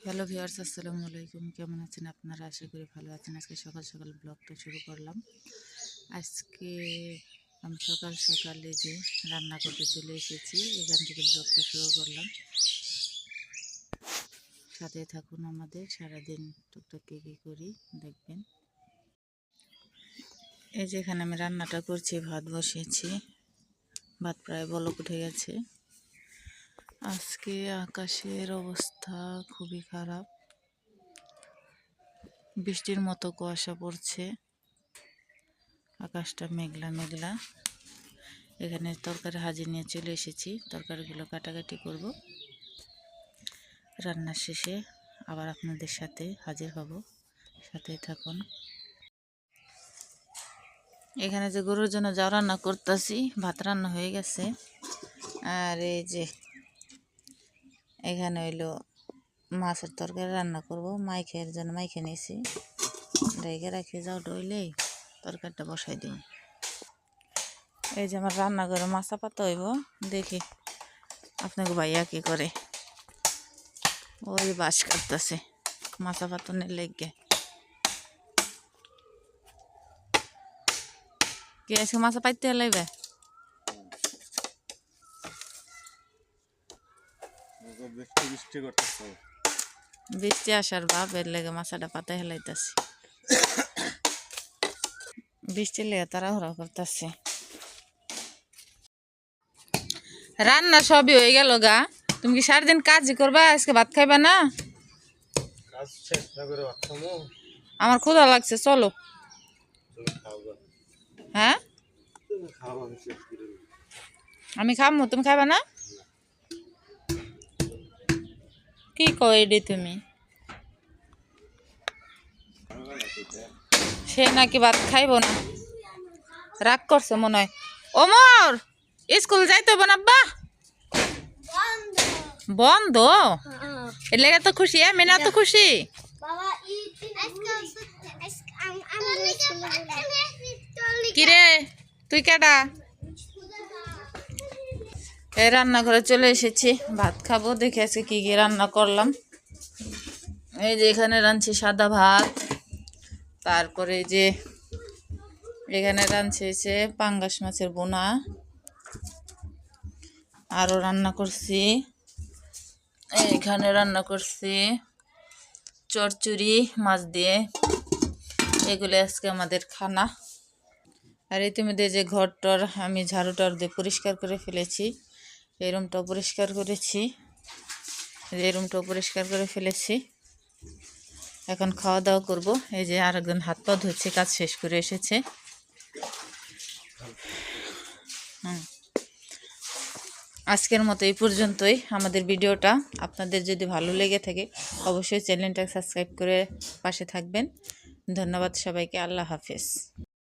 Hello viewers, আসসালামু আলাইকুম। কেমন আছেন আপনারা? আশা করি ভালো আছেন। আজকে সকাল সকাল ব্লগটা শুরু করলাম। আজকে আমি সকাল সকালে যে রান্না করতে চলে এসেছি, এখান থেকে ব্লগটা শুরু করলাম। সাথে থাকুন, আমাদের সারাদিন টুকটাক কী করি দেখবেন। এই যে এখানে আমি রান্নাটা করছি, ভাত বসিয়েছি, ভাত প্রায় বলক উঠে গেছে। আজকে আকাশের অবস্থা খুবই খারাপ, বৃষ্টির মতো কুয়াশা পড়ছে, আকাশটা মেঘলা মেঘলা। এখানে তরকারি হাজির নিয়ে চলে এসেছি, তরকারিগুলো কাটাকাটি করব। রান্নার শেষে আবার আপনাদের সাথে হাজির হব, সাথে থাকুন। এখানে যে গরুর জন্য যা রান্না করতেছি, ভাত রান্না হয়ে গেছে। আর এই যে এখানে হইলো মাছের তরকারি রান্না করব, মাইখের জন্য মাইখে নিয়েছি, রেখে রাখি যাও ডইলেই তরকারিটা বসাই দিই। এই যে আমার রান্নাঘরে মাছা পাতা হইব, দেখি আপনাকে ভাইয়া কি করে। ওই বাঁশ কাটতেছে মাছা পাতনের লেগে। কে আজকে মাছা পাইতে লাইবে? বৃষ্টি আসার ভাব, এর লেগে মাছাটা পাতায় হেলাইতেছি। বৃষ্টির লেগে তাড়াহুড়া করতেছে। রান্না সবই হয়ে গেল গা। তুমি কি সারাদিন কাজই করবা, আজকে ভাত খাইবা না? আমার ক্ষুধা লাগছে, চলো। হ্যাঁ, আমি খাবো, তুমি খাইবা না? কি কই রে তুমি? সে নাকি ভাত খাইব না, রাগ করছে মনে হয়। ওমর, স্কুল যাইতে হবে না? আব্বা বন্ধ, এর লেগে তো খুশি, আমি না তো খুশি। কিরে তুই কেডা? এই রান্নাঘরে চলে এসেছি, ভাত খাবো। দেখে আজকে কি কি রান্না করলাম। এই যে এখানে রাঁধছি সাদা ভাত, তারপরে যে এখানে রাঁধছে পাঙ্গাস মাছের বোনা, আরও রান্না করছি, এখানে রান্না করছি চচ্চড়ি মাছ দিয়ে। এগুলো আজকে আমাদের খানা। আর ইতিমধ্যে যে ঘরটার আমি ঝাড়ুটার দিয়ে পরিষ্কার করে ফেলেছি, এই রুমটাও পরিষ্কার করেছি, এই রুমটাও পরিষ্কার করে ফেলেছি। এখন খাওয়া দাওয়া করব। এই যে আরেকজন হাত পা ধুচ্ছে, কাজ শেষ করে এসেছে। আজকের মতো এই পর্যন্তই আমাদের ভিডিওটা। আপনাদের যদি ভালো লেগে থাকে অবশ্যই চ্যানেলটা সাবস্ক্রাইব করে পাশে থাকবেন। ধন্যবাদ সবাইকে। আল্লাহ হাফেজ।